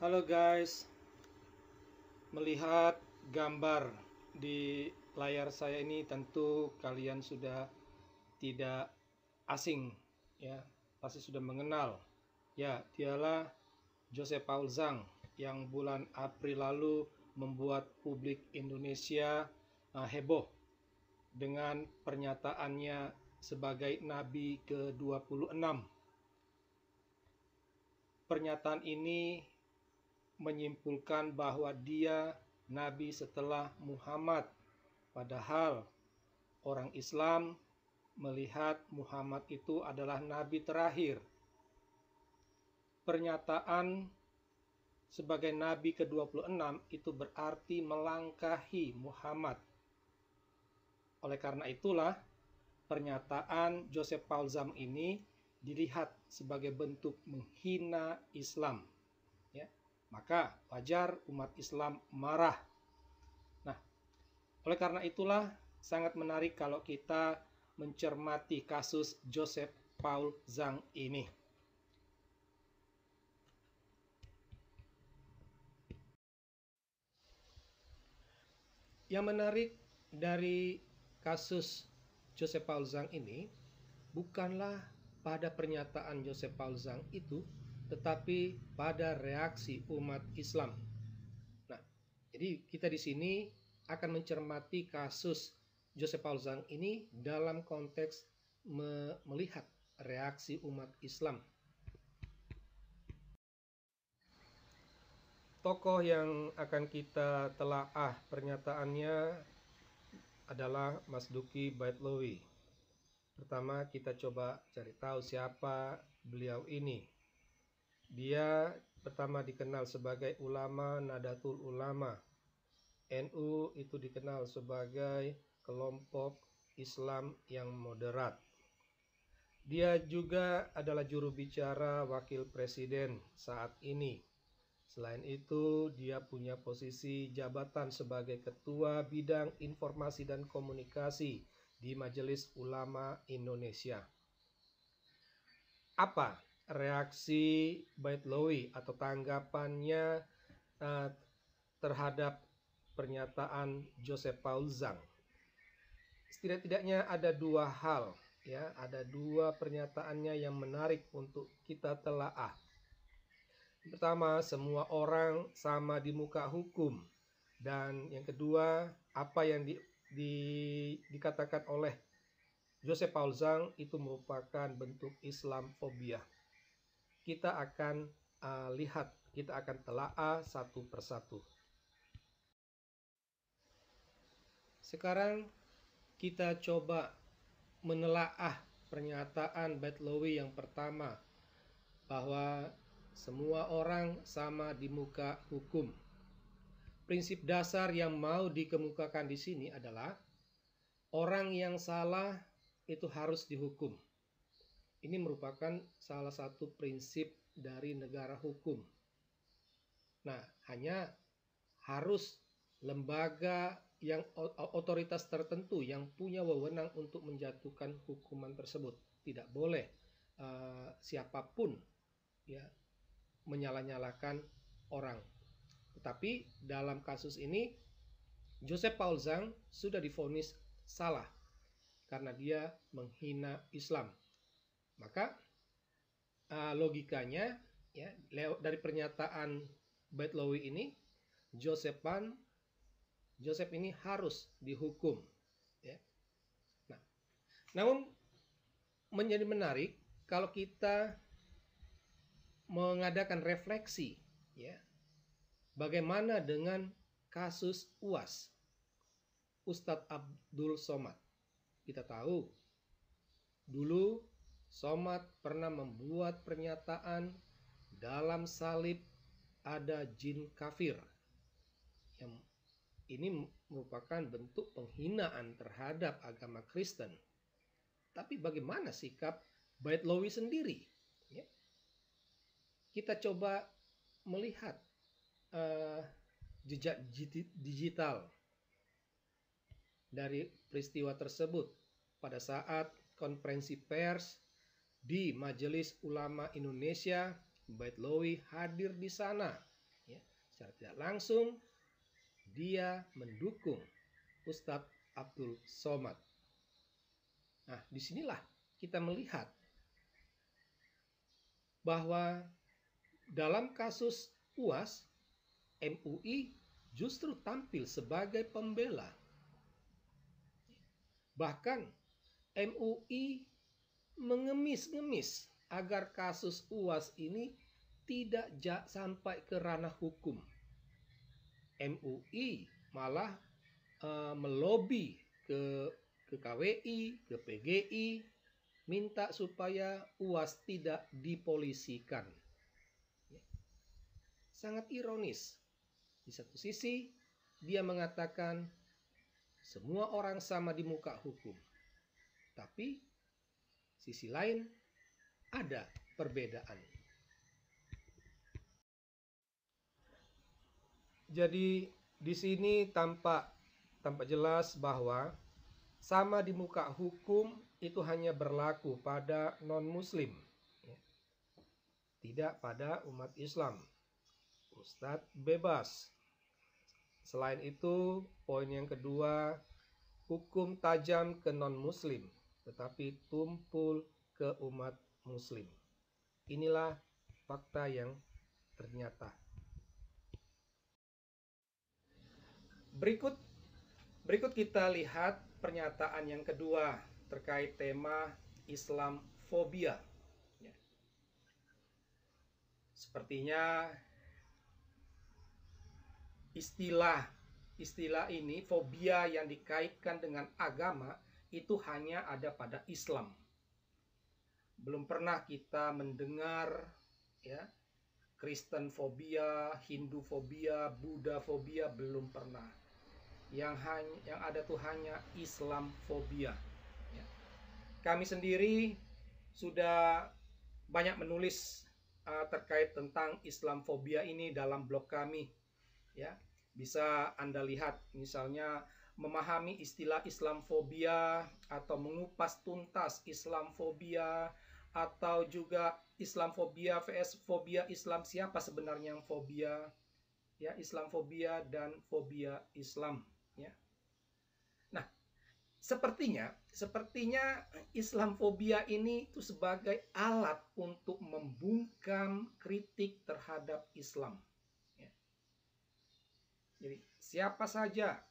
Halo guys, melihat gambar di layar saya ini tentu kalian sudah tidak asing ya, pasti sudah mengenal. Ya, dialah Joseph Paul Zhang yang bulan April lalu membuat publik Indonesia heboh dengan pernyataannya sebagai Nabi ke-26. Pernyataan ini menyimpulkan bahwa dia nabi setelah Muhammad, padahal orang Islam melihat Muhammad itu adalah nabi terakhir. Pernyataan sebagai nabi ke-26 itu berarti melangkahi Muhammad. Oleh karena itulah pernyataan Joseph Paul Zhang ini dilihat sebagai bentuk menghina Islam. Ya, maka wajar umat Islam marah. Nah, oleh karena itulah sangat menarik kalau kita mencermati kasus Joseph Paul Zhang ini. Yang menarik dari kasus Joseph Paul Zhang ini bukanlah pada pernyataan Joseph Paul Zhang itu, tetapi pada reaksi umat Islam. Nah, jadi kita di sini akan mencermati kasus Joseph Paul Zhang ini dalam konteks melihat reaksi umat Islam. Tokoh yang akan kita telaah pernyataannya adalah Mas Duki Baitlawi. Pertama kita coba cari tahu siapa beliau ini. Dia pertama dikenal sebagai ulama Nahdlatul Ulama. NU itu dikenal sebagai kelompok Islam yang moderat. Dia juga adalah juru bicara wakil presiden saat ini. Selain itu, dia punya posisi jabatan sebagai Ketua Bidang Informasi dan Komunikasi di Majelis Ulama Indonesia. Apa reaksi Baitlawi atau tanggapannya terhadap pernyataan Joseph Paul Zhang? Setidak-tidaknya ada dua hal, ya, ada dua pernyataannya yang menarik untuk kita telaah. Pertama, semua orang sama di muka hukum. Dan yang kedua, apa yang dikatakan oleh Joseph Paul Zhang itu merupakan bentuk Islamfobia. Kita akan lihat, kita akan telaah satu persatu. Sekarang kita coba menelaah pernyataan Baitlawi yang pertama, bahwa semua orang sama di muka hukum. Prinsip dasar yang mau dikemukakan di sini adalah orang yang salah itu harus dihukum. Ini merupakan salah satu prinsip dari negara hukum. Nah, hanya harus lembaga yang otoritas tertentu yang punya wewenang untuk menjatuhkan hukuman tersebut. Tidak boleh siapapun ya menyala-nyalakan orang. Tetapi dalam kasus ini Joseph Paul Zhang sudah divonis salah karena dia menghina Islam. Maka logikanya ya dari pernyataan Baitlawi ini Joseph ini harus dihukum ya. Nah, namun menjadi menarik kalau kita mengadakan refleksi ya. Bagaimana dengan kasus UAS Ustadz Abdul Somad? Kita tahu dulu Somad pernah membuat pernyataan dalam salib ada jin kafir. Yang ini merupakan bentuk penghinaan terhadap agama Kristen. Tapi bagaimana sikap Baitlawi sendiri? Ya. Kita coba melihat jejak digital dari peristiwa tersebut pada saat konferensi pers di Majelis Ulama Indonesia. Baitlawi hadir di sana Ya, secara tidak langsung dia mendukung Ustadz Abdul Somad. Nah, disinilah kita melihat bahwa dalam kasus UAS, MUI justru tampil sebagai pembela. Bahkan MUI mengemis-ngemis agar kasus UAS ini tidak sampai ke ranah hukum. MUI malah melobi ke KWI, ke PGI, minta supaya UAS tidak dipolisikan. Sangat ironis. Di satu sisi, dia mengatakan semua orang sama di muka hukum. Tapi, sisi lain ada perbedaan. Jadi, di sini tampak jelas bahwa sama di muka hukum itu hanya berlaku pada non-muslim, tidak pada umat Islam. Ustadz bebas. Selain itu, poin yang kedua, hukum tajam ke non-muslim, tetapi tumpul ke umat muslim. Inilah fakta yang ternyata. Berikut kita lihat pernyataan yang kedua terkait tema Islamfobia. Sepertinya istilah ini, fobia yang dikaitkan dengan agama, itu hanya ada pada Islam. Belum pernah kita mendengar ya, Kristen fobia, Hindu fobia, Buddha fobia, belum pernah. Yang ada tuh hanya Islam fobia. Ya. Kami sendiri sudah banyak menulis terkait tentang Islam fobia ini dalam blog kami. Ya, bisa Anda lihat misalnya memahami istilah Islamfobia atau mengupas tuntas Islamfobia, atau juga Islamfobia vs fobia Islam, siapa sebenarnya yang fobia, ya, Islamfobia dan fobia Islam, ya. Nah, sepertinya Islamfobia ini itu sebagai alat untuk membungkam kritik terhadap Islam. Jadi siapa saja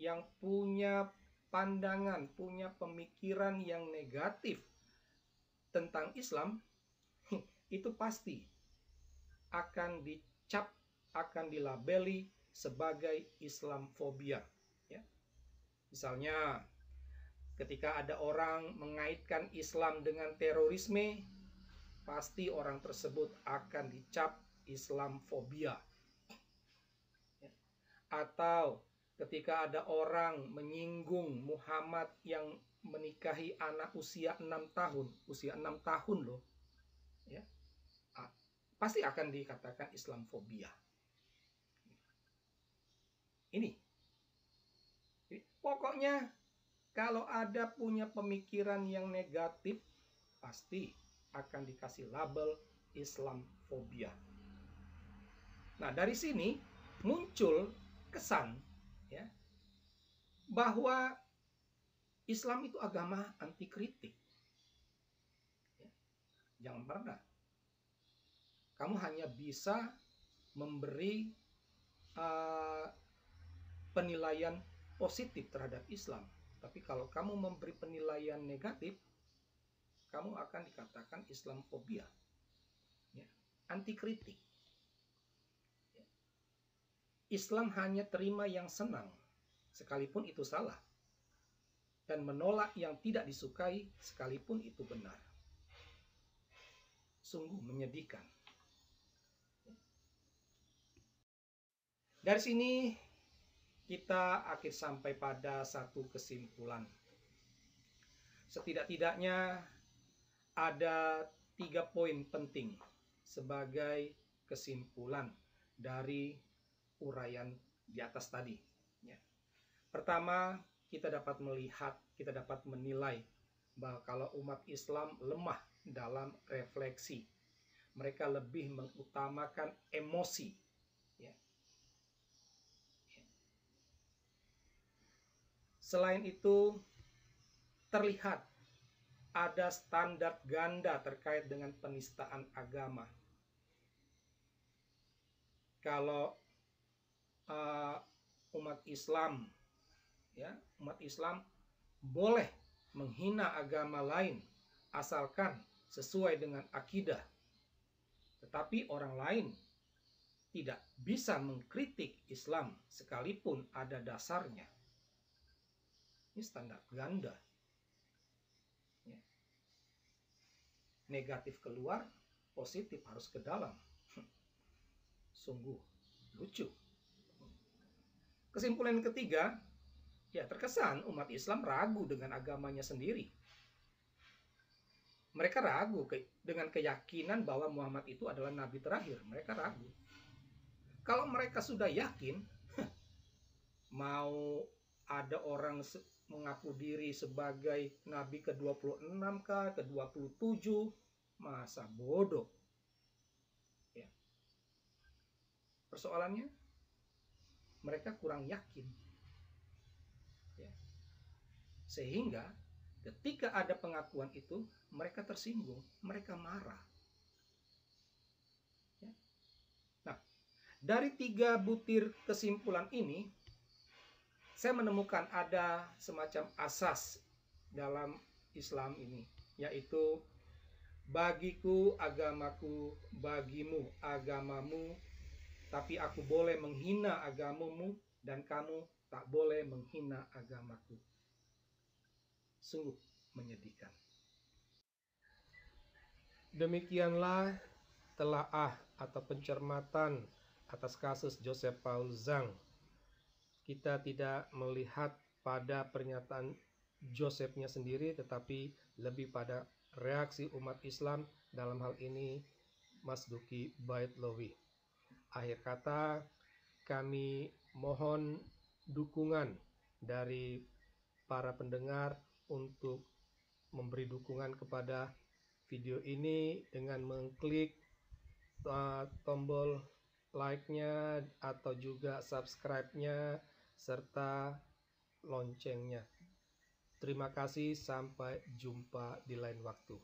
yang punya pandangan, punya pemikiran yang negatif tentang Islam, itu pasti akan dicap, akan dilabeli sebagai Islamfobia. Ya. Misalnya ketika ada orang mengaitkan Islam dengan terorisme, pasti orang tersebut akan dicap Islamfobia. Atau ketika ada orang menyinggung Muhammad yang menikahi anak usia 6 tahun, loh, ya, pasti akan dikatakan Islamfobia. Ini, pokoknya kalau ada punya pemikiran yang negatif, pasti akan dikasih label Islamfobia. Nah, dari sini muncul kesan, ya, bahwa Islam itu agama anti kritik. Ya. Jangan pernah. Kamu hanya bisa memberi penilaian positif terhadap Islam. Tapi kalau kamu memberi penilaian negatif, kamu akan dikatakan Islamfobia. Ya. Anti kritik. Islam hanya terima yang senang, sekalipun itu salah, dan menolak yang tidak disukai, sekalipun itu benar. Sungguh menyedihkan. Dari sini kita akhir sampai pada satu kesimpulan. Setidak-tidaknya ada 3 poin penting sebagai kesimpulan dari uraian di atas tadi. Ya. Pertama, kita dapat melihat, kita dapat menilai bahwa kalau umat Islam lemah dalam refleksi, mereka lebih mengutamakan emosi, Ya. Ya. Selain itu, terlihat ada standar ganda terkait dengan penistaan agama. Kalau umat Islam, ya, umat Islam boleh menghina agama lain asalkan sesuai dengan akidah, tetapi orang lain tidak bisa mengkritik Islam sekalipun ada dasarnya. Ini standar ganda. Ya. Negatif keluar, positif harus ke dalam. Sungguh lucu. Kesimpulan ketiga, ya terkesan umat Islam ragu dengan agamanya sendiri. Mereka ragu dengan keyakinan bahwa Muhammad itu adalah nabi terakhir. Mereka ragu. Kalau mereka sudah yakin, mau ada orang mengaku diri sebagai nabi ke-26 kah, ke-27, masa bodoh. Ya. Persoalannya, mereka kurang yakin. Ya. Sehingga ketika ada pengakuan itu, mereka tersinggung, mereka marah. Ya. Nah, dari 3 butir kesimpulan ini, saya menemukan ada semacam asas dalam Islam ini, yaitu bagiku agamaku, bagimu agamamu, tapi aku boleh menghina agamamu dan kamu tak boleh menghina agamaku. Sungguh menyedihkan. Demikianlah telaah atau pencermatan atas kasus Joseph Paul Zhang. Kita tidak melihat pada pernyataan Josephnya sendiri, tetapi lebih pada reaksi umat Islam, dalam hal ini Mas Duki Baitlawi. Akhir kata, kami mohon dukungan dari para pendengar untuk memberi dukungan kepada video ini dengan mengklik tombol like-nya atau juga subscribe-nya serta loncengnya. Terima kasih, sampai jumpa di lain waktu.